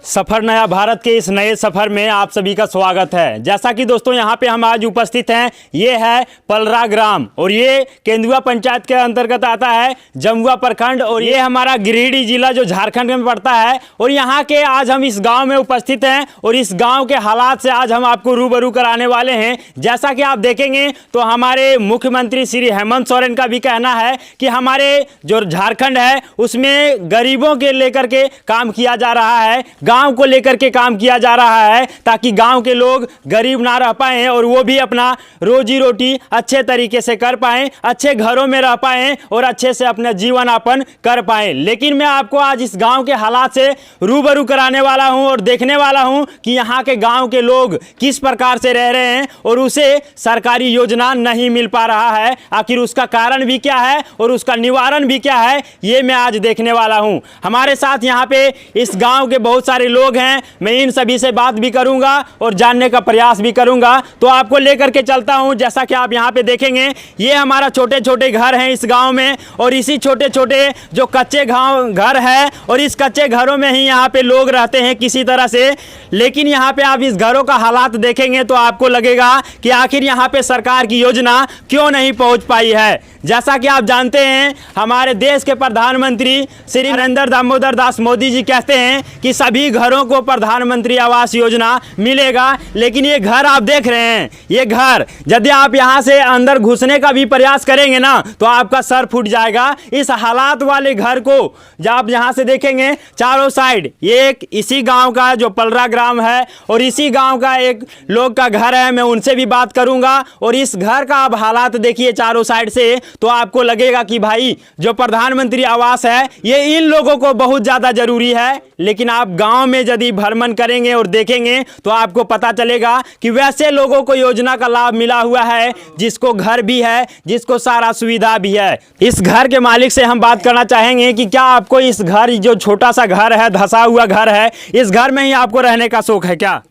सफर नया भारत के इस नए सफर में आप सभी का स्वागत है। जैसा कि दोस्तों यहाँ पे हम आज उपस्थित हैं, ये है पलरा ग्राम और ये केंदुआ पंचायत के अंतर्गत आता है, जमुआ प्रखंड, और ये हमारा गिरिडीह जिला जो झारखंड में पड़ता है। और यहाँ के आज हम इस गांव में उपस्थित हैं और इस गांव के हालात से आज हम आपको रूबरू कराने वाले हैं। जैसा कि आप देखेंगे तो हमारे मुख्यमंत्री श्री हेमंत सोरेन का भी कहना है कि हमारे जो झारखंड है उसमें गरीबों के लेकर के काम किया जा रहा है, गांव को लेकर के काम किया जा रहा है, ताकि गांव के लोग गरीब ना रह पाएं और वो भी अपना रोजी रोटी अच्छे तरीके से कर पाएं, अच्छे घरों में रह पाएं और अच्छे से अपना जीवन यापन कर पाएं। लेकिन मैं आपको आज इस गांव के हालात से रूबरू कराने वाला हूं और देखने वाला हूं कि यहाँ के गांव के लोग किस प्रकार से रह रहे हैं और उसे सरकारी योजना नहीं मिल पा रहा है। आखिर उसका कारण भी क्या है और उसका निवारण भी क्या है, ये मैं आज देखने वाला हूं। हमारे साथ यहाँ पे इस गांव के बहुत सारे लोग हैं, मैं इन सभी से बात भी करूंगा और जानने का प्रयास भी करूंगा। तो आपको लेकर के चलता हूं। जैसा कि आप यहाँ पे देखेंगे, ये हमारा छोटे छोटे घर हैं इस गांव में, और इसी छोटे छोटे जो कच्चे घर है और इस कच्चे घरों में ही यहाँ पे लोग रहते हैं किसी तरह से। लेकिन यहाँ पे आप इस घरों का हालात देखेंगे तो आपको लगेगा कि आखिर यहाँ पे सरकार की योजना क्यों नहीं पहुंच पाई है। जैसा कि आप जानते हैं, हमारे देश के प्रधानमंत्री श्री नरेंद्र दामोदर दास मोदी जी कहते हैं कि सभी घरों को प्रधानमंत्री आवास योजना मिलेगा। लेकिन ये घर आप देख रहे हैं, ये घर यदि आप यहाँ से अंदर घुसने का भी प्रयास करेंगे ना तो आपका सर फूट जाएगा। इस हालात वाले घर को जब आप यहाँ से देखेंगे चारों साइड, ये एक इसी गांव का जो पलरा ग्राम है और इसी गांव का एक लोग का घर है, मैं उनसे भी बात करूंगा। और इस घर का आप हालात देखिए चारों साइड से, तो आपको लगेगा कि भाई जो प्रधानमंत्री आवास है ये इन लोगों को बहुत ज़्यादा ज़रूरी है। लेकिन आप गांव में यदि भ्रमण करेंगे और देखेंगे तो आपको पता चलेगा कि वैसे लोगों को योजना का लाभ मिला हुआ है जिसको घर भी है, जिसको सारा सुविधा भी है। इस घर के मालिक से हम बात करना चाहेंगे कि क्या आपको इस घर, जो छोटा सा घर है, धंसा हुआ घर है, इस घर में ही आपको रहने का शौक है क्या?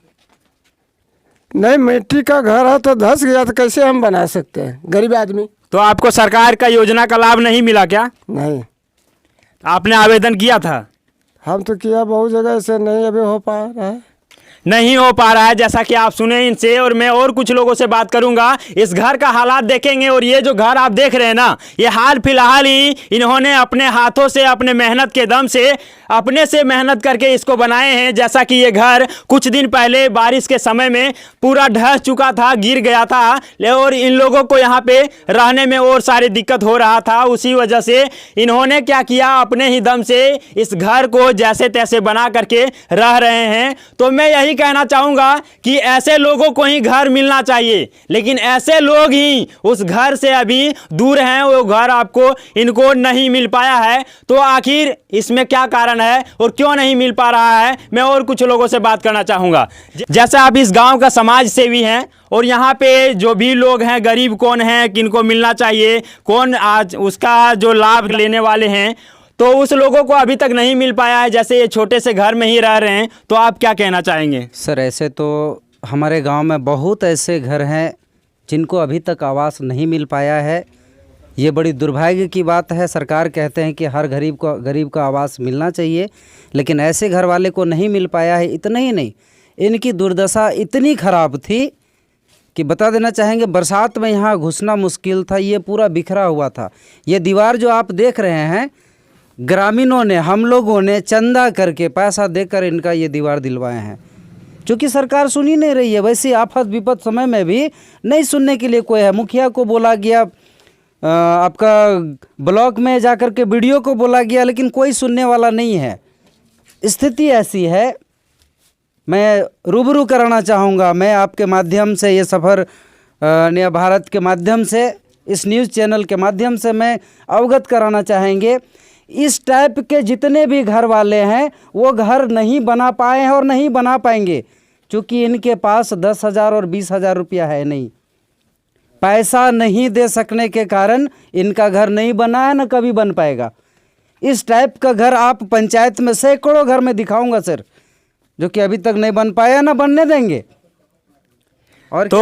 नहीं, मिट्टी का घर है तो धंस गया तो कैसे हम बना सकते हैं, गरीब आदमी। तो आपको सरकार का योजना का लाभ नहीं मिला क्या? नहीं। आपने आवेदन किया था? हम तो किया बहुत जगह से, नहीं अभी हो पा रहा है, नहीं हो पा रहा है। जैसा कि आप सुने इनसे, और मैं और कुछ लोगों से बात करूंगा। इस घर का हालात देखेंगे और ये जो घर आप देख रहे हैं ना, ये हाल फिलहाल ही इन्होंने अपने हाथों से, अपने मेहनत के दम से, अपने से मेहनत करके इसको बनाए हैं। जैसा कि ये घर कुछ दिन पहले बारिश के समय में पूरा ढह चुका था, गिर गया था, और इन लोगों को यहाँ पे रहने में और सारी दिक्कत हो रहा था। उसी वजह से इन्होंने क्या किया, अपने ही दम से इस घर को जैसे तैसे बना करके रह रहे हैं। तो मैं यही कहना चाहूंगा कि ऐसे लोगों को ही घर मिलना चाहिए, लेकिन ऐसे लोग ही उस घर से अभी दूर हैं, वो घर आपको इनको नहीं मिल पाया है। तो आखिर इसमें क्या कारण है और क्यों नहीं मिल पा रहा है, मैं और कुछ लोगों से बात करना चाहूंगा। जैसे आप इस गांव का समाज सेवी हैं और यहाँ पे जो भी लोग हैं, गरीब कौन है, किनको मिलना चाहिए, कौन आज उसका जो लाभ लेने वाले हैं, तो उस लोगों को अभी तक नहीं मिल पाया है। जैसे ये छोटे से घर में ही रह रहे हैं, तो आप क्या कहना चाहेंगे? सर, ऐसे तो हमारे गांव में बहुत ऐसे घर हैं जिनको अभी तक आवास नहीं मिल पाया है। ये बड़ी दुर्भाग्य की बात है। सरकार कहते हैं कि हर गरीब को आवास मिलना चाहिए, लेकिन ऐसे घर वाले को नहीं मिल पाया है। इतना ही नहीं, इनकी दुर्दशा इतनी ख़राब थी कि बता देना चाहेंगे, बरसात में यहाँ घुसना मुश्किल था। ये पूरा बिखरा हुआ था। ये दीवार जो आप देख रहे हैं, ग्रामीणों ने, हम लोगों ने चंदा करके, पैसा देकर इनका ये दीवार दिलवाए हैं। क्योंकि सरकार सुन ही नहीं रही है। वैसे आफत विपत समय में भी नहीं सुनने के लिए कोई है। मुखिया को बोला गया, आपका ब्लॉक में जाकर के वीडियो को बोला गया, लेकिन कोई सुनने वाला नहीं है। स्थिति ऐसी है। मैं रूबरू कराना चाहूँगा, मैं आपके माध्यम से, ये सफ़र नया भारत के माध्यम से, इस न्यूज़ चैनल के माध्यम से मैं अवगत कराना चाहेंगे, इस टाइप के जितने भी घर वाले हैं वो घर नहीं बना पाए हैं और नहीं बना पाएंगे, क्योंकि इनके पास 10,000 और 20,000 रुपया है नहीं। पैसा नहीं दे सकने के कारण इनका घर नहीं बना है, न कभी बन पाएगा। इस टाइप का घर आप पंचायत में सैकड़ों घर में दिखाऊंगा सर, जो कि अभी तक नहीं बन पाया, ना बनने देंगे। और तो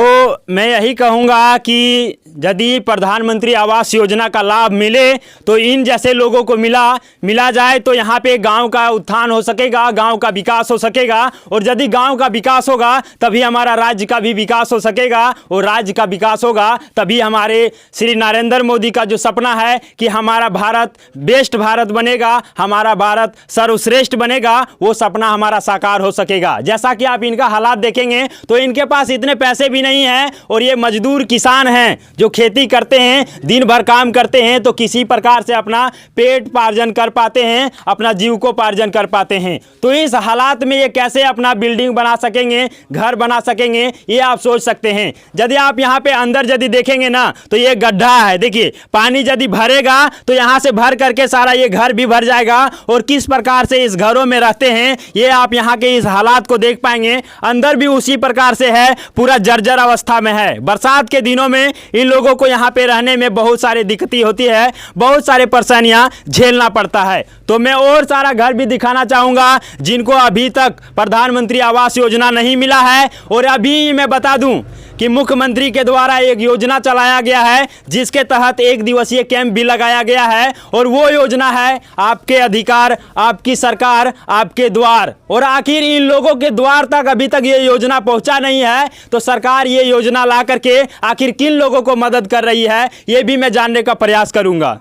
मैं यही कहूँगा कि यदि प्रधानमंत्री आवास योजना का लाभ मिले तो इन जैसे लोगों को मिला जाए तो यहाँ पे गांव का उत्थान हो सकेगा, गांव का विकास हो सकेगा। और यदि गांव का विकास होगा तभी हमारा राज्य का भी विकास हो सकेगा, और राज्य का विकास होगा तभी हमारे श्री नरेंद्र मोदी का जो सपना है कि हमारा भारत बेस्ट भारत बनेगा, हमारा भारत सर्वश्रेष्ठ बनेगा, वो सपना हमारा साकार हो सकेगा। जैसा कि आप इनका हालात देखेंगे तो इनके पास इतने पैसे भी नहीं हैं, और ये मजदूर किसान हैं जो खेती करते हैं, दिन भर काम करते हैं, तो किसी प्रकार से अपना पेट पार्जन कर पाते हैं, अपना जीविकोपार्जन कर पाते हैं। तो इस हालात में ये कैसे अपना बिल्डिंग बना सकेंगे, घर बना सकेंगे, ये आप सोच सकते हैं। यदि आप यहाँ पे अंदर यदि देखेंगे ना तो ये गड्ढा है, देखिए पानी यदि भरेगा तो यहाँ से भर करके सारा ये घर भी भर जाएगा, और किस प्रकार से इस घरों में रहते हैं ये आप यहाँ के इस हालात को देख पाएंगे। अंदर भी उसी प्रकार से है, पूरा जर्जर अवस्था में है। बरसात के दिनों में इन लोगों को यहाँ पे रहने में बहुत सारी दिक्कतें होती है, बहुत सारे परेशानियां झेलना पड़ता है। तो मैं और सारा घर भी दिखाना चाहूँगा जिनको अभी तक प्रधानमंत्री आवास योजना नहीं मिला है। और अभी मैं बता दूं कि मुख्यमंत्री के द्वारा एक योजना चलाया गया है जिसके तहत 1 दिवसीय कैंप भी लगाया गया है, और वो योजना है आपके अधिकार, आपकी सरकार, आपके द्वार। और आखिर इन लोगों के द्वार तक अभी तक ये योजना पहुंचा नहीं है, तो सरकार ये योजना ला करके आखिर किन लोगों को मदद कर रही है ये भी मैं जानने का प्रयास करूंगा।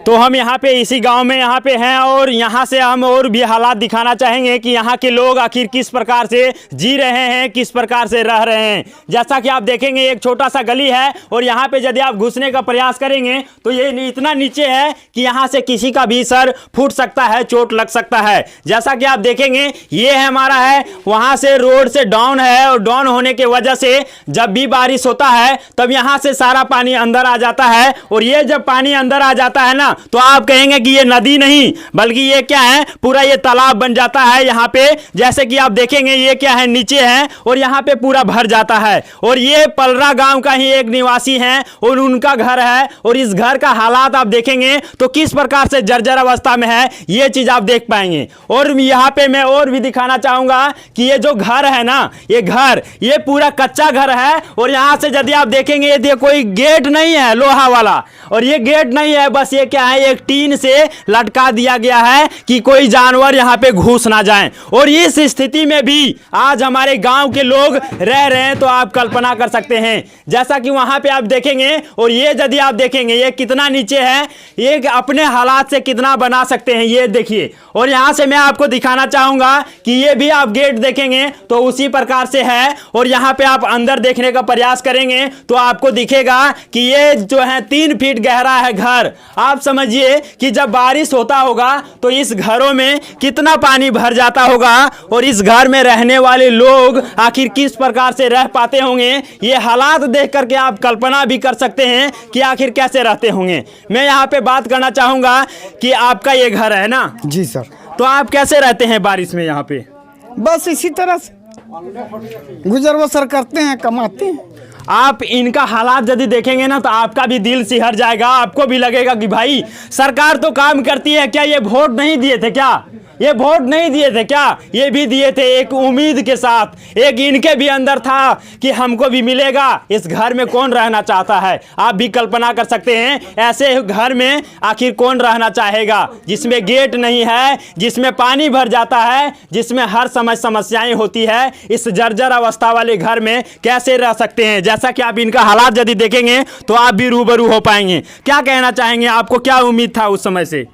तो हम यहाँ पे इसी गांव में यहाँ पे हैं, और यहाँ से हम और भी हालात दिखाना चाहेंगे कि यहाँ के लोग आखिर किस प्रकार से जी रहे हैं, किस प्रकार से रह रहे हैं। जैसा कि आप देखेंगे एक छोटा सा गली है, और यहाँ पे यदि आप घुसने का प्रयास करेंगे तो ये इतना नीचे है कि यहाँ से किसी का भी सर फूट सकता है, चोट लग सकता है। जैसा कि आप देखेंगे ये है हमारा है, वहाँ से रोड से डाउन है, और डाउन होने की वजह से जब भी बारिश होता है तब यहाँ से सारा पानी अंदर आ जाता है। और ये जब पानी अंदर आ जाता है ना तो आप कहेंगे कि ये नदी नहीं बल्कि ये क्या है, पूरा ये तालाब बन जाता है यहाँ पे। जैसे कि आप देखेंगे ये क्या है, नीचे है, और यहाँ पे पूरा भर जाता है। और ये पलरा गांव का ही एक निवासी हैं, और उनका घर है, और इस घर का हालात आप देखेंगे तो किस प्रकार से जर्जर अवस्था में है ये चीज आप देख पाएंगे। और यहाँ पे मैं और भी दिखाना चाहूंगा कि ये जो घर है ना, ये घर ये पूरा कच्चा घर है, और यहाँ से यदि आप देखेंगे ये कोई गेट नहीं है लोहा वाला, और ये गेट नहीं है, बस ये क्या है, एक टीन से लटका दिया गया है कि कोई जानवर यहाँ पे घुस ना जाए। और इस स्थिति में भी आज हमारे गांव के लोग रह रहे हैं, तो आप कल्पना कर सकते हैं। जैसा कि वहां पे आप देखेंगे, और ये यदि आप देखेंगे ये कितना नीचे है, ये अपने हालात से कितना बना सकते हैं ये देखिए। और यहां से मैं आपको दिखाना चाहूंगा कि ये भी आप गेट देखेंगे तो उसी प्रकार से है, और यहां पे आप अंदर देखने का प्रयास करेंगे तो आपको दिखेगा कि ये जो है 3 फीट गहरा है घर। आप समझिए कि जब बारिश होता होगा तो इस घरों में कितना पानी भर जाता होगा, और इस घर में रहने वाले लोग आखिर किस प्रकार से रह पाते होंगे ये हालात देख करके आप कल्पना भी कर सकते हैं कि आखिर कैसे रहते होंगे। मैं यहाँ पे बात करना चाहूंगा कि आपका ये घर है ना जी सर। तो आप कैसे रहते हैं बारिश में यहाँ पे? बस इसी तरह से गुजर बसर करते हैं, कमाते हैं। आप इनका हालात यदि देखेंगे ना तो आपका भी दिल सिहर जाएगा, आपको भी लगेगा कि भाई सरकार तो काम करती है, क्या ये वोट नहीं दिए थे, क्या ये वोट नहीं दिए थे, क्या ये भी दिए थे एक उम्मीद के साथ। एक इनके भी अंदर था कि हमको भी मिलेगा। इस घर में कौन रहना चाहता है? आप भी कल्पना कर सकते हैं ऐसे घर में आखिर कौन रहना चाहेगा, जिसमें गेट नहीं है, जिसमें पानी भर जाता है, जिसमें हर समय समस्याएं होती है। इस जर्जर अवस्था वाले घर में कैसे रह सकते हैं? जैसा कि आप इनका हालात यदि देखेंगे तो आप भी रूबरू हो पाएंगे। क्या कहना चाहेंगे, आपको क्या उम्मीद था उस समय से?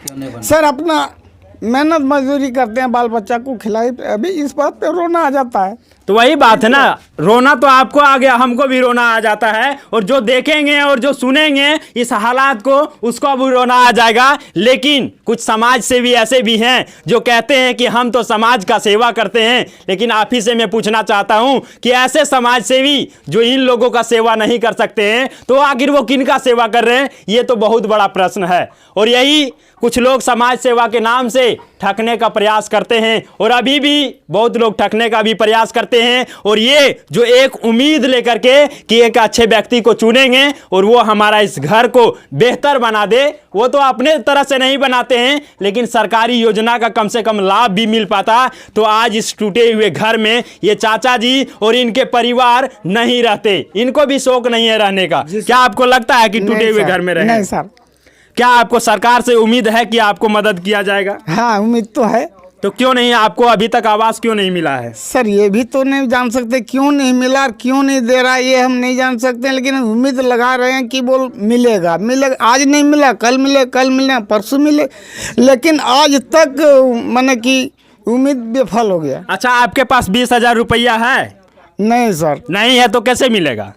सर अपना मेहनत मजदूरी करते हैं, बाल बच्चा को खिलाई, अभी इस बात पे रोना आ जाता है। तो वही बात है ना, रोना तो आपको आ गया, हमको भी रोना आ जाता है, और जो देखेंगे और जो सुनेंगे इस हालात को उसको भी रोना आ जाएगा। लेकिन कुछ समाज सेवी ऐसे भी हैं जो कहते हैं कि हम तो समाज का सेवा करते हैं, लेकिन आप ही से मैं पूछना चाहता हूं कि ऐसे समाज सेवी जो इन लोगों का सेवा नहीं कर सकते हैं तो आखिर वो किन का सेवा कर रहे हैं? ये तो बहुत बड़ा प्रश्न है। और यही कुछ लोग समाज सेवा के नाम से ठगने का प्रयास करते हैं और अभी भी बहुत लोग ठगने का भी प्रयास करते हैं। और ये जो एक उम्मीद लेकर के कि एक अच्छे व्यक्ति को चुनेंगे और वो हमारा इस घर को बेहतर बना दे, वो तो अपने तरह से नहीं बनाते हैं, लेकिन सरकारी योजना का कम से कम लाभ भी मिल पाता तो आज इस टूटे हुए घर में ये चाचा जी और इनके परिवार नहीं रहते। इनको भी शौक नहीं है रहने का। क्या आपको लगता है कि टूटे हुए घर में रहे? नहीं सर। क्या आपको सरकार से उम्मीद है कि आपको मदद किया जाएगा? हाँ, उम्मीद तो है। तो क्यों नहीं, आपको अभी तक आवास क्यों नहीं मिला है? सर ये भी तो नहीं जान सकते क्यों नहीं मिला और क्यों नहीं दे रहा, ये हम नहीं जान सकते, लेकिन उम्मीद लगा रहे हैं कि वो मिलेगा। आज नहीं मिला, कल मिले, कल मिले, परसों मिले, लेकिन आज तक माने कि उम्मीद विफल हो गया। अच्छा, आपके पास 20,000 रुपया है? नहीं सर। नहीं है तो कैसे मिलेगा?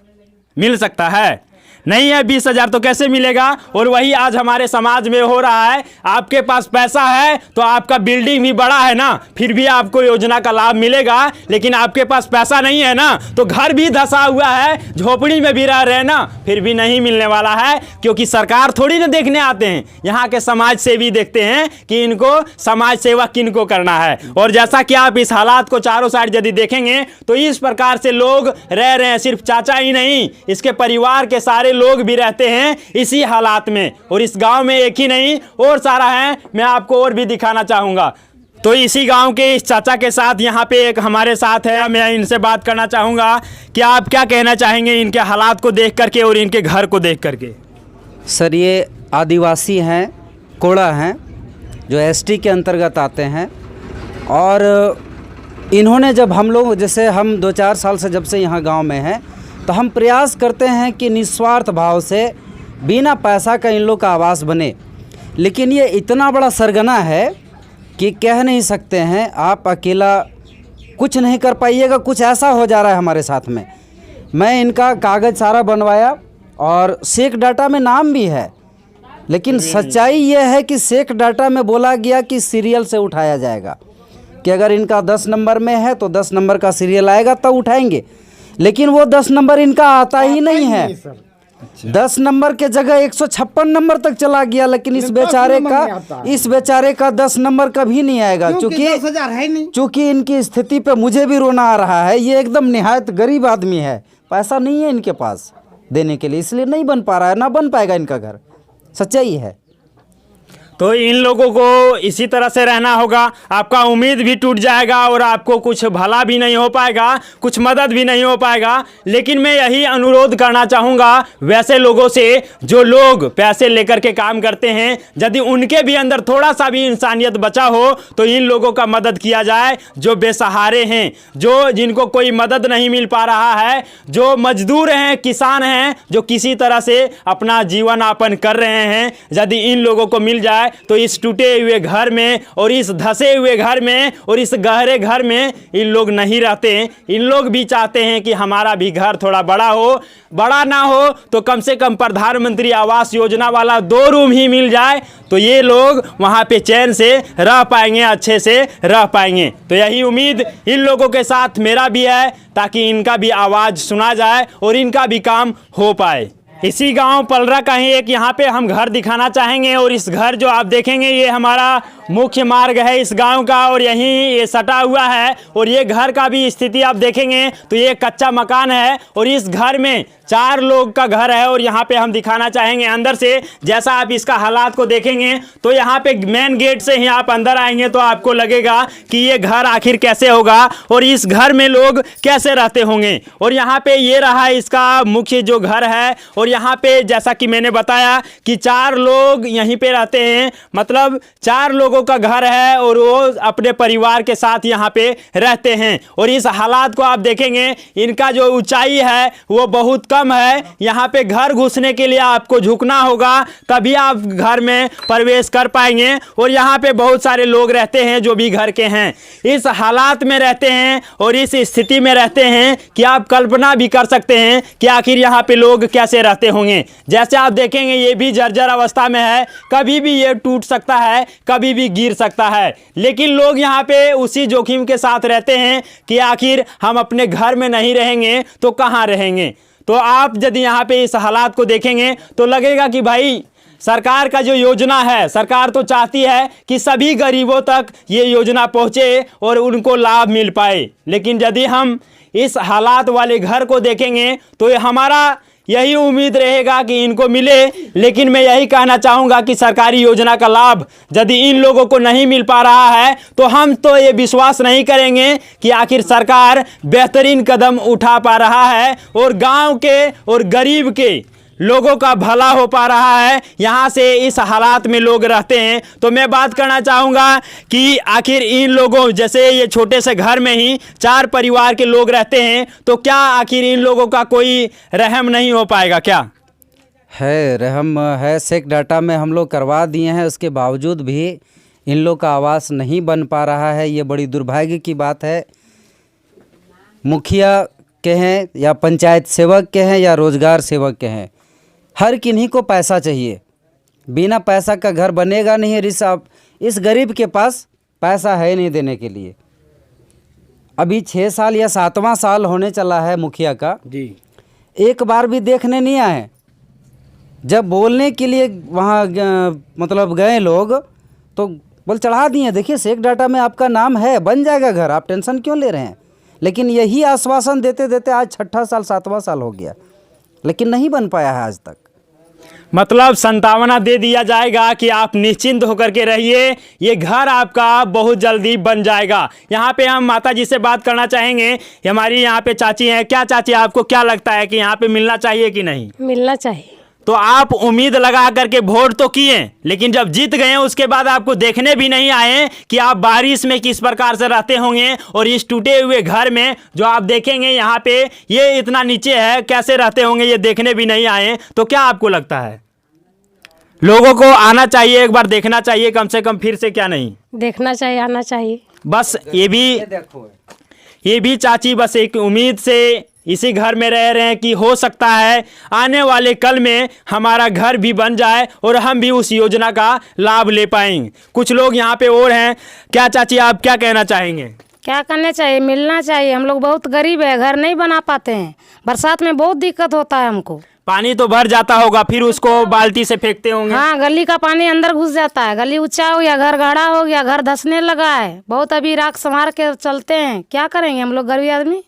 मिल सकता है? नहीं है 20,000 तो कैसे मिलेगा? और वही आज हमारे समाज में हो रहा है। आपके पास पैसा है तो आपका बिल्डिंग भी बड़ा है ना, फिर भी आपको योजना का लाभ मिलेगा, लेकिन आपके पास पैसा नहीं है ना तो घर भी धंसा हुआ है, झोपड़ी में भी रह रहे हैं ना, फिर भी नहीं मिलने वाला है। क्योंकि सरकार थोड़ी ना देखने आते हैं, यहाँ के समाज सेवी देखते हैं कि इनको समाज सेवा किनको करना है। और जैसा कि आप इस हालात को चारों साइड यदि देखेंगे तो इस प्रकार से लोग रह रहे हैं। सिर्फ चाचा ही नहीं, इसके परिवार के सारे लोग भी रहते हैं इसी हालात में। और इस गांव में एक ही नहीं और सारा है, मैं आपको और भी दिखाना चाहूंगा। तो इसी गांव के इस चाचा के साथ यहाँ पे एक हमारे साथ है, मैं इनसे बात करना चाहूंगा कि आप क्या कहना चाहेंगे इनके हालात को देख करके और इनके घर को देख करके? सर ये आदिवासी हैं, कोड़ा हैं, जो एसटी के अंतर्गत आते हैं। और इन्होंने जब हम लोग, जैसे हम 2-4 साल से जब से यहाँ गांव में हैं, तो हम प्रयास करते हैं कि निस्वार्थ भाव से बिना पैसा का इन लोग का आवास बने। लेकिन ये इतना बड़ा सरगना है कि कह नहीं सकते हैं। आप अकेला कुछ नहीं कर पाइएगा, कुछ ऐसा हो जा रहा है हमारे साथ में। मैं इनका कागज़ सारा बनवाया और सेक डाटा में नाम भी है, लेकिन सच्चाई ये है कि सेक डाटा में बोला गया कि सीरियल से उठाया जाएगा, कि अगर इनका 10 नंबर में है तो 10 नंबर का सीरियल आएगा तब उठाएंगे। लेकिन वो 10 नंबर इनका आता ही नहीं है। 10 नंबर के जगह 156 नंबर तक चला गया, लेकिन इस बेचारे का 10 नंबर कभी नहीं आएगा। चूँकि इनकी स्थिति पे मुझे भी रोना आ रहा है। ये एकदम निहायत गरीब आदमी है, पैसा नहीं है इनके पास देने के लिए, इसलिए नहीं बन पा रहा है, ना बन पाएगा इनका घर। सच्चाई है। तो इन लोगों को इसी तरह से रहना होगा। आपका उम्मीद भी टूट जाएगा और आपको कुछ भला भी नहीं हो पाएगा, कुछ मदद भी नहीं हो पाएगा। लेकिन मैं यही अनुरोध करना चाहूँगा वैसे लोगों से जो लोग पैसे लेकर के काम करते हैं, यदि उनके भी अंदर थोड़ा सा भी इंसानियत बचा हो तो इन लोगों का मदद किया जाए। जो बेसहारे हैं, जो जिनको कोई मदद नहीं मिल पा रहा है, जो मजदूर हैं, किसान हैं, जो किसी तरह से अपना जीवन यापन कर रहे हैं, यदि इन लोगों को मिल जाए तो इस टूटे हुए घर में और इस धंसे हुए घर में और इस गहरे घर में इन लोग नहीं रहते। इन लोग भी चाहते हैं कि हमारा भी घर थोड़ा बड़ा हो, बड़ा ना हो तो कम से कम प्रधानमंत्री आवास योजना वाला 2 रूम ही मिल जाए तो ये लोग वहाँ पे चैन से रह पाएंगे, अच्छे से रह पाएंगे। तो यही उम्मीद इन लोगों के साथ मेरा भी है, ताकि इनका भी आवाज़ सुना जाए और इनका भी काम हो पाए। इसी गांव पलरा का ही एक यहाँ पे हम घर दिखाना चाहेंगे। और इस घर जो आप देखेंगे ये हमारा मुख्य मार्ग है इस गांव का, और यहीं ये सटा हुआ है। और ये घर का भी स्थिति आप देखेंगे तो ये कच्चा मकान है और इस घर में 4 लोग का घर है। और यहाँ पे हम दिखाना चाहेंगे अंदर से, जैसा आप इसका हालात को देखेंगे तो यहाँ पे मेन गेट से ही आप अंदर आएंगे तो आपको लगेगा कि ये घर आखिर कैसे होगा और इस घर में लोग कैसे रहते होंगे। और यहाँ पे ये रहा इसका मुख्य जो घर है। और यहाँ पे जैसा कि मैंने बताया कि 4 लोग यहीं पे रहते हैं, मतलब 4 लोगों का घर है और वो अपने परिवार के साथ यहाँ पे रहते हैं। और इस हालात को आप देखेंगे, इनका जो ऊंचाई है वो बहुत कम है। यहाँ पे घर घुसने के लिए आपको झुकना होगा तभी आप घर में प्रवेश कर पाएंगे। और यहाँ पे बहुत सारे लोग रहते हैं जो भी घर के हैं, इस हालात में रहते हैं और इस स्थिति में रहते हैं कि आप कल्पना भी कर सकते हैं कि आखिर यहाँ पे लोग कैसे रहते होंगे। जैसे आप देखेंगे ये भी जर्जर अवस्था में है, कभी भी ये टूट सकता है, कभी भी गिर सकता है। लेकिन लोग यहाँ पे उसी जोखिम के साथ रहते हैं कि आखिर हम अपने घर में नहीं रहेंगे तो कहाँ रहेंगे। तो आप यदि यहाँ पे इस हालात को देखेंगे तो लगेगा कि भाई सरकार का जो योजना है, सरकार तो चाहती है कि सभी गरीबों तक ये योजना पहुंचे और उनको लाभ मिल पाए, लेकिन यदि हम इस हालात वाले घर को देखेंगे तो हमारा यही उम्मीद रहेगा कि इनको मिले। लेकिन मैं यही कहना चाहूँगा कि सरकारी योजना का लाभ यदि इन लोगों को नहीं मिल पा रहा है तो हम तो ये विश्वास नहीं करेंगे कि आखिर सरकार बेहतरीन कदम उठा पा रहा है और गांव के और गरीब के लोगों का भला हो पा रहा है। यहाँ से इस हालात में लोग रहते हैं, तो मैं बात करना चाहूँगा कि आखिर इन लोगों, जैसे ये छोटे से घर में ही 4 परिवार के लोग रहते हैं, तो क्या आखिर इन लोगों का कोई रहम नहीं हो पाएगा? क्या है रहम है, सेक डाटा में हम लोग करवा दिए हैं, उसके बावजूद भी इन लोग का आवास नहीं बन पा रहा है। ये बड़ी दुर्भाग्य की बात है। मुखिया के हैं या पंचायत सेवक के हैं या रोजगार सेवक के हैं, हर किन्हीं को पैसा चाहिए। बिना पैसा का घर बनेगा नहीं। रिसाब इस गरीब के पास पैसा है नहीं देने के लिए। अभी 6 साल या 7वां साल होने चला है मुखिया का जी, एक बार भी देखने नहीं आए। जब बोलने के लिए वहाँ मतलब गए लोग तो बोल चढ़ा दिए, देखिए सेक डाटा में आपका नाम है, बन जाएगा घर, आप टेंशन क्यों ले रहे हैं। लेकिन यही आश्वासन देते देते आज 6ठा साल 7वां साल हो गया, लेकिन नहीं बन पाया है आज तक। मतलब संतावना दे दिया जाएगा कि आप निश्चिंत होकर के रहिए, ये घर आपका बहुत जल्दी बन जाएगा। यहाँ पे हम माता जी से बात करना चाहेंगे। हमारी यहाँ पे चाची हैं। क्या चाची, आपको क्या लगता है कि यहाँ पे मिलना चाहिए कि नहीं? मिलना चाहिए। तो आप उम्मीद लगा करके वोट तो किए, लेकिन जब जीत गए उसके बाद आपको देखने भी नहीं आए कि आप बारिश में किस प्रकार से रहते होंगे और इस टूटे हुए घर में जो आप देखेंगे यहाँ पे ये इतना नीचे है, कैसे रहते होंगे ये देखने भी नहीं आए। तो क्या आपको लगता है लोगों को आना चाहिए, एक बार देखना चाहिए कम से कम, फिर से क्या नहीं देखना चाहिए, आना चाहिए। बस ये भी चाची बस एक उम्मीद से इसी घर में रह रहे हैं कि हो सकता है आने वाले कल में हमारा घर भी बन जाए और हम भी उस योजना का लाभ ले पाएंगे। कुछ लोग यहाँ पे और हैं। क्या चाची, आप क्या कहना चाहेंगे? क्या करना चाहिए? मिलना चाहिए। हम लोग बहुत गरीब है, घर नहीं बना पाते हैं। बरसात में बहुत दिक्कत होता है हमको। पानी तो भर जाता होगा, फिर उसको बाल्टी से फेंकते होंगे। हाँ, गली का पानी अंदर घुस जाता है। गली ऊंचा हो गया, घर गाढ़ा हो गया, घर धंसने लगा है। बहुत अभी राख संवार के चलते हैं। क्या करेंगे हम लोग गरीब आदमी?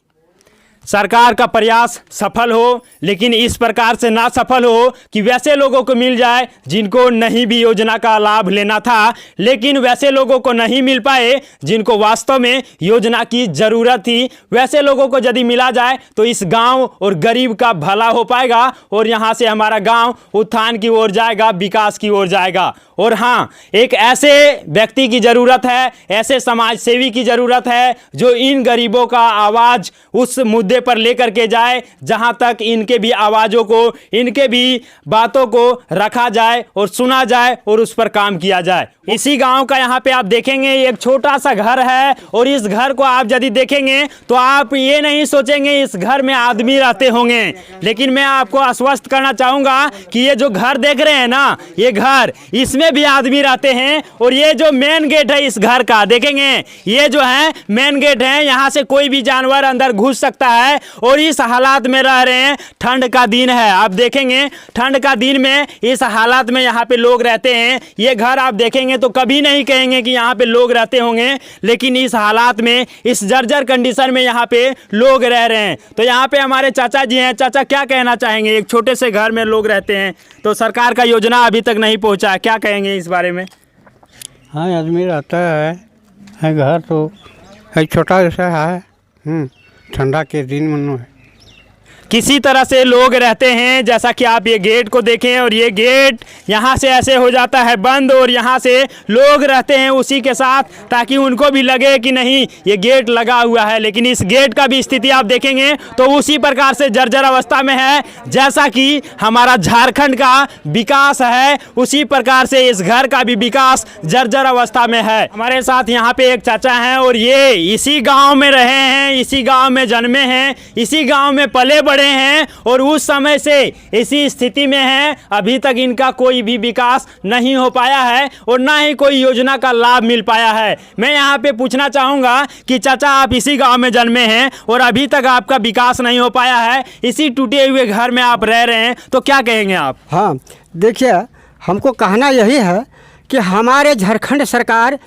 सरकार का प्रयास सफल हो, लेकिन इस प्रकार से ना सफल हो कि वैसे लोगों को मिल जाए जिनको नहीं भी योजना का लाभ लेना था, लेकिन वैसे लोगों को नहीं मिल पाए जिनको वास्तव में योजना की ज़रूरत थी। वैसे लोगों को यदि मिला जाए तो इस गांव और गरीब का भला हो पाएगा और यहां से हमारा गांव उत्थान की ओर जाएगा, विकास की ओर जाएगा। और हाँ, एक ऐसे व्यक्ति की ज़रूरत है, ऐसे समाज सेवी की ज़रूरत है जो इन गरीबों का आवाज़ उस मुद्दे पर लेकर के जाए जहां तक इनके भी आवाज़ों को, इनके भी बातों को रखा जाए और सुना जाए और उस पर काम किया जाए। इसी गांव का यहाँ पे आप देखेंगे एक छोटा सा घर है और इस घर को आप यदि देखेंगे तो आप ये नहीं सोचेंगे इस घर में आदमी रहते होंगे। लेकिन मैं आपको आश्वस्त करना चाहूँगा कि ये जो घर देख रहे हैं ना, ये घर, इसमें भी आदमी रहते हैं। और ये जो मेन गेट है इस घर का, देखेंगे ये जो है मेन गेट है, यहाँ से कोई भी जानवर अंदर घुस सकता है। और इस हालात में रह रहे हैं। ठंड का दिन है, आप देखेंगे ठंड का दिन में इस हालात में यहाँ पे लोग रहते हैं। ये घर आप देखेंगे तो कभी नहीं कहेंगे कि यहाँ पे लोग रहते होंगे, लेकिन इस हालात में, इस जर्जर कंडीशन में यहाँ पे लोग रह रहे हैं। तो यहाँ पे हमारे चाचा जी हैं। चाचा, क्या कहना चाहेंगे? एक छोटे से घर में लोग रहते हैं तो सरकार का योजना अभी तक नहीं पहुँचा, क्या कहेंगे इस बारे में? हाँ, आदमी रहता है घर तो है, छोटा जैसा है। ठंडा के दिन में किसी तरह से लोग रहते हैं। जैसा कि आप ये गेट को देखें और ये गेट यहाँ से ऐसे हो जाता है बंद और यहाँ से लोग रहते हैं उसी के साथ, ताकि उनको भी लगे कि नहीं ये गेट लगा हुआ है। लेकिन इस गेट का भी स्थिति आप देखेंगे तो उसी प्रकार से जर्जर अवस्था में है। जैसा कि हमारा झारखंड का विकास है उसी प्रकार से इस घर का भी विकास जर्जर अवस्था में है। हमारे साथ यहाँ पे एक चाचा हैं और ये इसी गाँव में रहे हैं, इसी गाँव में जन्मे हैं, इसी गाँव में पले बड़े हैं और उस समय से इसी स्थिति में हैं। अभी तक इनका कोई भी विकास नहीं हो पाया है और ना ही कोई योजना का लाभ मिल पाया है। मैं यहाँ पे पूछना चाहूँगा कि चाचा, आप इसी गांव में जन्मे हैं और अभी तक आपका विकास नहीं हो पाया है, इसी टूटे हुए घर में आप रह रहे हैं, तो क्या कहेंगे आप? हाँ, देखिए हमको कहना यही है कि हमारे झारखंड सरकार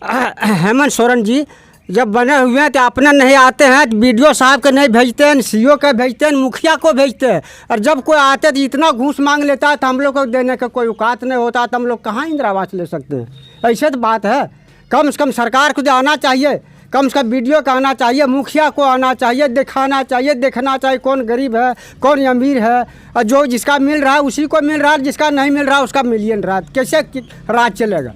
हेमंत सोरेन जी जब बने हुए हैं तो अपना नहीं आते हैं, बीडीओ साहब के नहीं भेजते हैं, सीओ के भेजते हैं, मुखिया को भेजते हैं। और जब कोई आते तो इतना घूस मांग लेता है तो हम लोग को देने का कोई औकात नहीं होता, तो हम लोग कहाँ इंदिरा आवास ले सकते हैं। ऐसे तो बात है। कम से कम सरकार को आना चाहिए, कम से कम बीडीओ का आना चाहिए, मुखिया को आना चाहिए, दिखाना चाहिए, देखना चाहिए कौन गरीब है कौन अमीर है, और जो जिसका मिल रहा है उसी को मिल रहा है, जिसका नहीं मिल रहा उसका मिलियन रहा। कैसे राज चलेगा?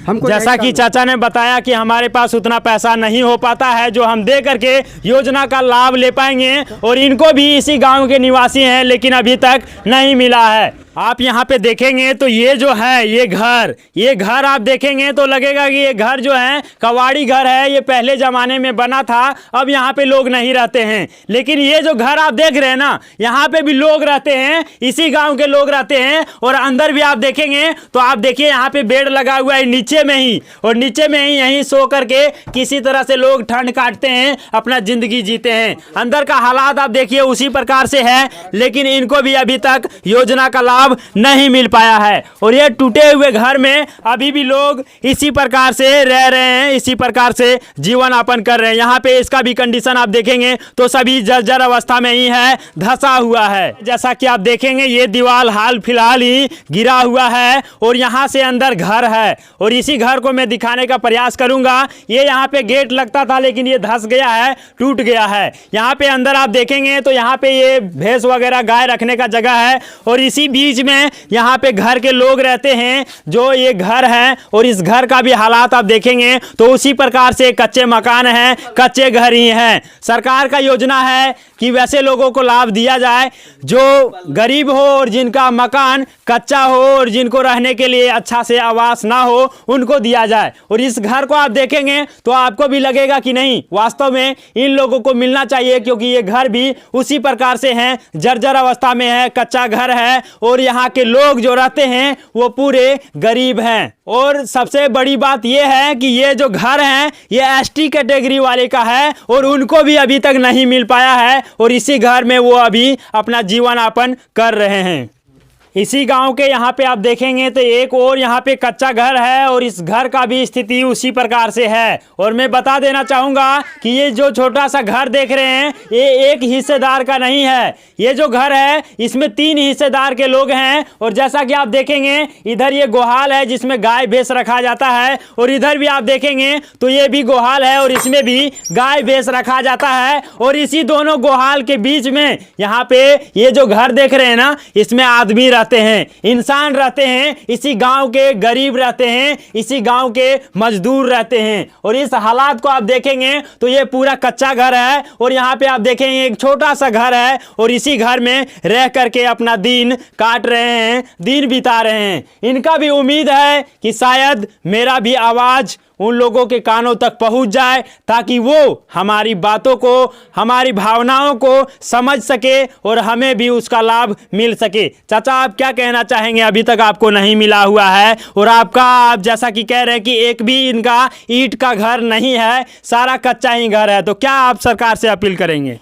हमको जैसा कि चाचा ने बताया कि हमारे पास उतना पैसा नहीं हो पाता है जो हम दे करके योजना का लाभ ले पाएंगे, और इनको भी इसी गांव के निवासी हैं लेकिन अभी तक नहीं मिला है। आप यहाँ पे देखेंगे तो ये जो है ये घर आप देखेंगे तो लगेगा कि ये घर जो है कवाड़ी घर है, ये पहले ज़माने में बना था, अब यहाँ पे लोग नहीं रहते हैं। लेकिन ये जो घर आप देख रहे हैं ना, यहाँ पे भी लोग रहते हैं, इसी गांव के लोग रहते हैं। और अंदर भी आप देखेंगे तो आप देखिए यहाँ पे बेड लगा हुआ है नीचे में ही, और नीचे में ही यहीं सो करके किसी तरह से लोग ठंड काटते हैं, अपना ज़िंदगी जीते हैं। अंदर का हालात आप देखिए उसी प्रकार से है, लेकिन इनको भी अभी तक योजना का लाभ नहीं मिल पाया है। और ये टूटे हुए घर में अभी भी लोग इसी प्रकार से रह रहे हैं, इसी प्रकार से जीवन यापन कर रहे हैं। यहाँ पे इसका भी कंडीशन आप देखेंगे तो सभी जर्जर अवस्था में ही है, धंसा हुआ है। जैसा कि आप देखेंगे ये दीवार हाल फिलहाल ही गिरा हुआ है, और यहाँ से अंदर घर है, और इसी घर को मैं दिखाने का प्रयास करूंगा। ये यहाँ पे गेट लगता था लेकिन ये धंस गया है, टूट गया है। यहाँ पे अंदर आप देखेंगे तो यहाँ पे ये भैंस वगैरह गाय रखने का जगह है, और इसी बीच में यहाँ पे घर के लोग रहते हैं जो ये घर है। और इस घर का भी हालात आप देखेंगे तो उसी प्रकार से कच्चे मकान हैं, कच्चे घर ही हैं। सरकार का योजना है कि वैसे लोगों को लाभ दिया जाए जो गरीब हो और जिनका मकान कच्चा हो और जिनको रहने के लिए अच्छा से आवास ना हो, उनको दिया जाए। और इस घर को आप देखेंगे तो आपको भी लगेगा कि नहीं, वास्तव में इन लोगों को मिलना चाहिए, क्योंकि ये घर भी उसी प्रकार से हैं, जर्जर अवस्था में है, कच्चा घर है, और यहाँ के लोग जो रहते हैं वो पूरे गरीब हैं। और सबसे बड़ी बात यह है कि ये जो घर है ये एसटी कैटेगरी वाले का है, और उनको भी अभी तक नहीं मिल पाया है, और इसी घर में वो अभी अपना जीवन यापन कर रहे हैं। इसी गांव के यहाँ पे आप देखेंगे तो एक और यहाँ पे कच्चा घर है, और इस घर का भी स्थिति उसी प्रकार से है। और मैं बता देना चाहूँगा कि ये जो छोटा सा घर देख रहे हैं ये एक हिस्सेदार का नहीं है, ये जो घर है इसमें 3 हिस्सेदार के लोग हैं। और जैसा कि आप देखेंगे इधर ये गोहाल है जिसमें गाय भैंस रखा जाता है, और इधर भी आप देखेंगे तो ये भी गोहाल है और इसमें भी गाय भैंस रखा जाता है। और इसी दोनों गोहाल के बीच में यहाँ पे ये जो घर देख रहे हैं ना, इसमें आदमी रहते हैं, इंसान रहते हैं, इसी गांव के गरीब रहते हैं, इसी गांव के मजदूर रहते हैं। और इस हालात को आप देखेंगे तो ये पूरा कच्चा घर है, और यहाँ पे आप देखेंगे एक छोटा सा घर है, और इसी घर में रह करके अपना दिन काट रहे हैं, दिन बिता रहे हैं। इनका भी उम्मीद है कि शायद मेरा भी आवाज उन लोगों के कानों तक पहुंच जाए, ताकि वो हमारी बातों को, हमारी भावनाओं को समझ सके और हमें भी उसका लाभ मिल सके। चाचा आप क्या कहना चाहेंगे? अभी तक आपको नहीं मिला हुआ है, और आप जैसा कि कह रहे हैं कि एक भी इनका ईंट का घर नहीं है, सारा कच्चा ही घर है, तो क्या आप सरकार से अपील करेंगे?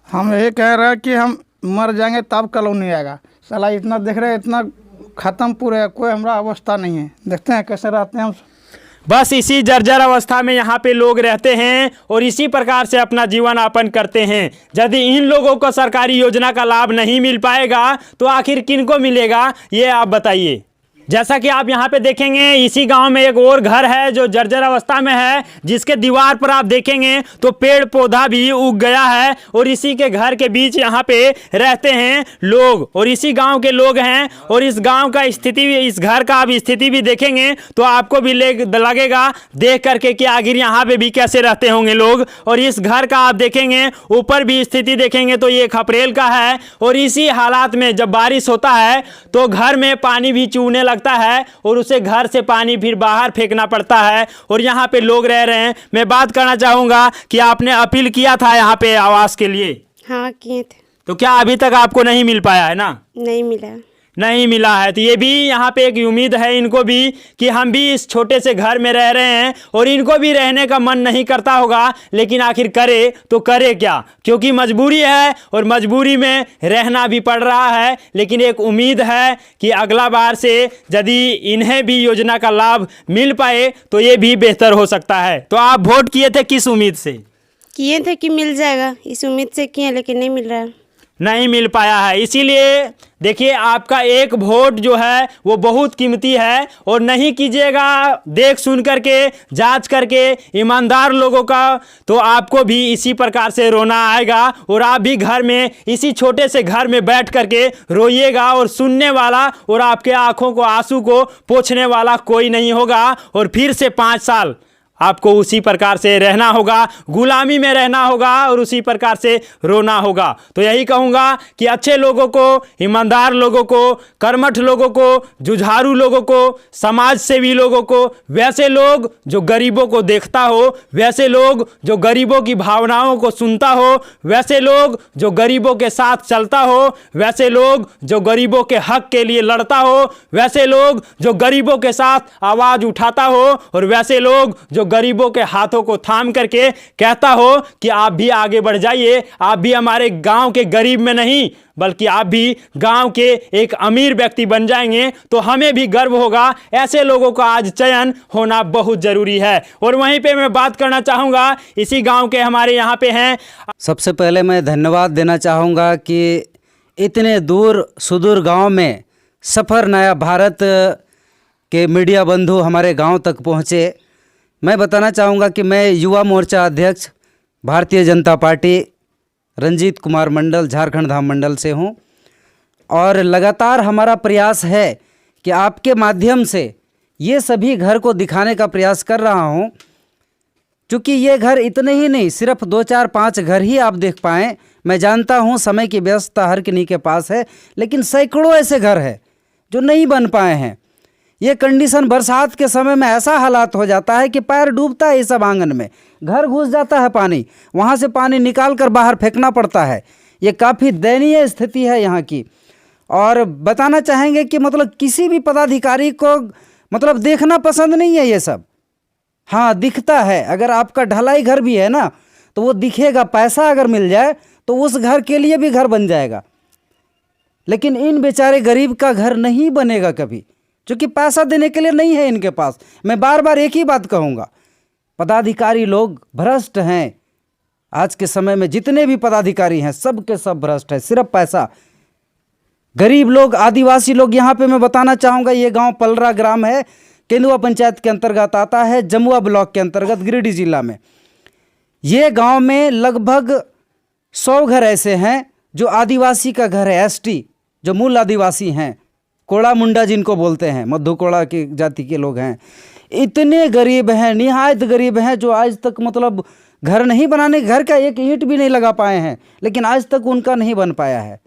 हम ये कह रहे हैं कि हम मर जाएंगे तब कॉलोनी आएगा। साला इतना देख रहे हैं, इतना ख़त्म पूरे, कोई हमारा अवस्था नहीं है। देखते हैं कैसे रहते हैं हम। बस इसी जर्जर अवस्था में यहाँ पे लोग रहते हैं और इसी प्रकार से अपना जीवन यापन करते हैं। यदि इन लोगों को सरकारी योजना का लाभ नहीं मिल पाएगा तो आखिर किनको मिलेगा, ये आप बताइए। जैसा कि आप यहाँ पे देखेंगे इसी गांव में एक और घर है जो जर्जर अवस्था में है, जिसके दीवार पर आप देखेंगे तो पेड़ पौधा भी उग गया है, और इसी के घर के बीच यहाँ पे रहते हैं लोग, और इसी गांव के लोग हैं। और इस गांव का स्थिति भी, इस घर का आप स्थिति भी देखेंगे तो आपको भी लगेगा देख करके कि आखिर यहाँ पे भी कैसे रहते होंगे लोग। और इस घर का आप देखेंगे ऊपर भी स्थिति देखेंगे तो ये खपरेल का है, और इसी हालात में जब बारिश होता है तो घर में पानी भी चूने लगता है, और उसे घर से पानी फिर बाहर फेंकना पड़ता है, और यहाँ पे लोग रह रहे हैं। मैं बात करना चाहूँगा कि आपने अपील किया था यहाँ पे आवास के लिए? हाँ किए थे। तो क्या अभी तक आपको नहीं मिल पाया है ना? नहीं मिला। नहीं मिला है। तो ये भी यहाँ पे एक उम्मीद है इनको भी कि हम भी इस छोटे से घर में रह रहे हैं और इनको भी रहने का मन नहीं करता होगा, लेकिन आखिर करे तो करे क्या, क्योंकि मजबूरी है और मजबूरी में रहना भी पड़ रहा है। लेकिन एक उम्मीद है कि अगला बार से यदि इन्हें भी योजना का लाभ मिल पाए तो ये भी बेहतर हो सकता है। तो आप वोट किए थे किस उम्मीद से? किए थे कि मिल जाएगा, इस उम्मीद से किए, लेकिन नहीं मिल रहा है। नहीं मिल पाया है। इसीलिए देखिए आपका एक वोट जो है वो बहुत कीमती है और नहीं कीजिएगा देख सुन करके, जांच करके ईमानदार लोगों का, तो आपको भी इसी प्रकार से रोना आएगा और आप भी घर में इसी छोटे से घर में बैठ करके रोइएगा और सुनने वाला और आपके आंखों को आंसू को पोंछने वाला कोई नहीं होगा और फिर से 5 साल आपको उसी प्रकार से रहना होगा, गुलामी में रहना होगा और उसी प्रकार से रोना होगा। तो यही कहूँगा कि अच्छे लोगों को, ईमानदार लोगों को, कर्मठ लोगों को, जुझारू लोगों को, समाज सेवी लोगों को, वैसे लोग जो गरीबों को देखता हो, वैसे लोग जो गरीबों की भावनाओं को सुनता हो, वैसे लोग जो गरीबों के साथ चलता हो, वैसे लोग जो गरीबों के हक के लिए लड़ता हो, वैसे लोग जो गरीबों के साथ आवाज़ उठाता हो और वैसे लोग जो गरीबों के हाथों को थाम करके कहता हो कि आप भी आगे बढ़ जाइए, आप भी हमारे गांव के गरीब में नहीं बल्कि आप भी गांव के एक अमीर व्यक्ति बन जाएंगे तो हमें भी गर्व होगा। ऐसे लोगों का आज चयन होना बहुत ज़रूरी है। और वहीं पे मैं बात करना चाहूँगा, इसी गांव के हमारे यहाँ पे हैं। सबसे पहले मैं धन्यवाद देना चाहूँगा कि इतने दूर सुदूर गांव में सफ़र नया भारत के मीडिया बंधु हमारे गांव तक पहुँचे। मैं बताना चाहूँगा कि मैं युवा मोर्चा अध्यक्ष भारतीय जनता पार्टी रंजीत कुमार मंडल झारखंड धाम मंडल से हूँ और लगातार हमारा प्रयास है कि आपके माध्यम से ये सभी घर को दिखाने का प्रयास कर रहा हूँ। चूँकि ये घर इतने ही नहीं, सिर्फ 2, 4, 5 घर ही आप देख पाएँ। मैं जानता हूँ समय की व्यस्तता हर किन्हीं के पास है, लेकिन सैकड़ों ऐसे घर हैं जो नहीं बन पाए हैं। ये कंडीशन बरसात के समय में ऐसा हालात हो जाता है कि पैर डूबता है, ये सब आंगन में घर घुस जाता है पानी, वहाँ से पानी निकाल कर बाहर फेंकना पड़ता है। ये काफ़ी दयनीय स्थिति है यहाँ की। और बताना चाहेंगे कि मतलब किसी भी पदाधिकारी को मतलब देखना पसंद नहीं है ये सब। हाँ, दिखता है, अगर आपका ढलाई घर भी है ना तो वो दिखेगा, पैसा अगर मिल जाए तो उस घर के लिए भी घर बन जाएगा। लेकिन इन बेचारे गरीब का घर नहीं बनेगा कभी, क्योंकि पैसा देने के लिए नहीं है इनके पास। मैं बार बार एक ही बात कहूँगा, पदाधिकारी लोग भ्रष्ट हैं। आज के समय में जितने भी पदाधिकारी हैं सब के सब भ्रष्ट है, सिर्फ पैसा। गरीब लोग, आदिवासी लोग, यहाँ पे मैं बताना चाहूँगा, ये गांव पलरा ग्राम है, केंदुआ पंचायत के अंतर्गत आता है, जमुआ ब्लॉक के अंतर्गत गिरिडीह जिला में। ये गांव में लगभग 100 घर ऐसे हैं जो आदिवासी का घर है, एसटी, जो मूल आदिवासी हैं, कोड़ा मुंडा जिनको बोलते हैं, मध्य कोड़ा की जाति के लोग हैं। इतने गरीब हैं, निहायत गरीब हैं, जो आज तक मतलब घर नहीं बनाने, घर का एक ईंट भी नहीं लगा पाए हैं, लेकिन आज तक उनका नहीं बन पाया है।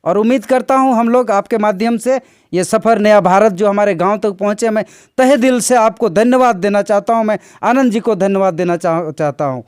और उम्मीद करता हूं हम लोग आपके माध्यम से ये सफ़र नया भारत जो हमारे गांव तक पहुंचे, मैं तहे दिल से आपको धन्यवाद देना चाहता हूं। मैं आनंद जी को धन्यवाद देना चाहता हूं।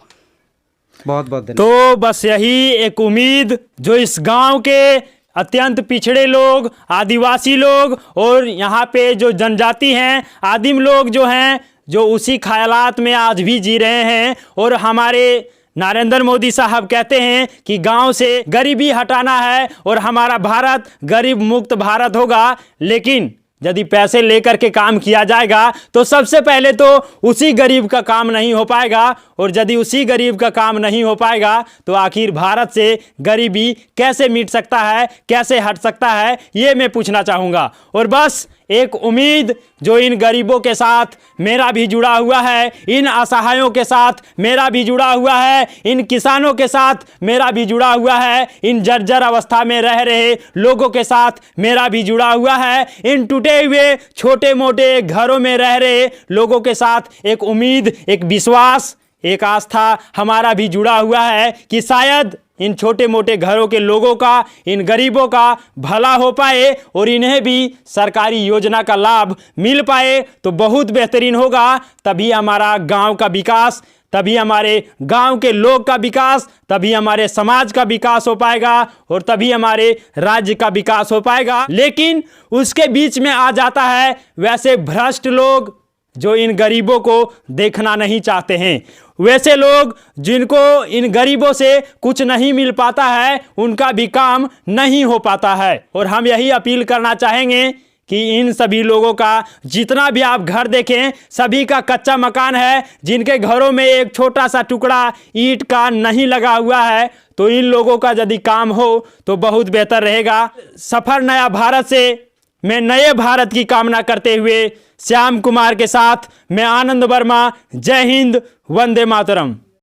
बहुत बहुत धन्यवाद। तो बस यही एक उम्मीद जो इस गांव के अत्यंत पिछड़े लोग, आदिवासी लोग और यहाँ पे जो जनजाति हैं, आदिम लोग जो हैं, जो उसी ख्यालात में आज भी जी रहे हैं। और हमारे नरेंद्र मोदी साहब कहते हैं कि गांव से गरीबी हटाना है और हमारा भारत गरीब मुक्त भारत होगा। लेकिन यदि पैसे लेकर के काम किया जाएगा तो सबसे पहले तो उसी गरीब का काम नहीं हो पाएगा, और यदि उसी गरीब का काम नहीं हो पाएगा तो आखिर भारत से गरीबी कैसे मिट सकता है, कैसे हट सकता है, ये मैं पूछना चाहूँगा। और बस एक उम्मीद जो इन गरीबों के साथ मेरा भी जुड़ा हुआ है, इन असहायों के साथ मेरा भी जुड़ा हुआ है, इन किसानों के साथ मेरा भी जुड़ा हुआ है, इन जर्जर अवस्था में रह रहे लोगों के साथ मेरा भी जुड़ा हुआ है, इन टूटे हुए छोटे मोटे घरों में रह रहे लोगों के साथ एक उम्मीद, एक विश्वास, एक आस्था हमारा भी जुड़ा हुआ है कि शायद इन छोटे मोटे घरों के लोगों का, इन गरीबों का भला हो पाए और इन्हें भी सरकारी योजना का लाभ मिल पाए तो बहुत बेहतरीन होगा। तभी हमारा गांव का विकास, तभी हमारे गांव के लोग का विकास, तभी हमारे समाज का विकास हो पाएगा और तभी हमारे राज्य का विकास हो पाएगा। लेकिन उसके बीच में आ जाता है वैसे भ्रष्ट लोग जो इन गरीबों को देखना नहीं चाहते हैं, वैसे लोग जिनको इन गरीबों से कुछ नहीं मिल पाता है, उनका भी काम नहीं हो पाता है। और हम यही अपील करना चाहेंगे कि इन सभी लोगों का जितना भी आप घर देखें, सभी का कच्चा मकान है, जिनके घरों में एक छोटा सा टुकड़ा ईंट का नहीं लगा हुआ है, तो इन लोगों का यदि काम हो तो बहुत बेहतर रहेगा। सफर नया भारत से मैं नए भारत की कामना करते हुए श्याम कुमार के साथ मैं आनंद वर्मा, जय हिंद, वंदे मातरम।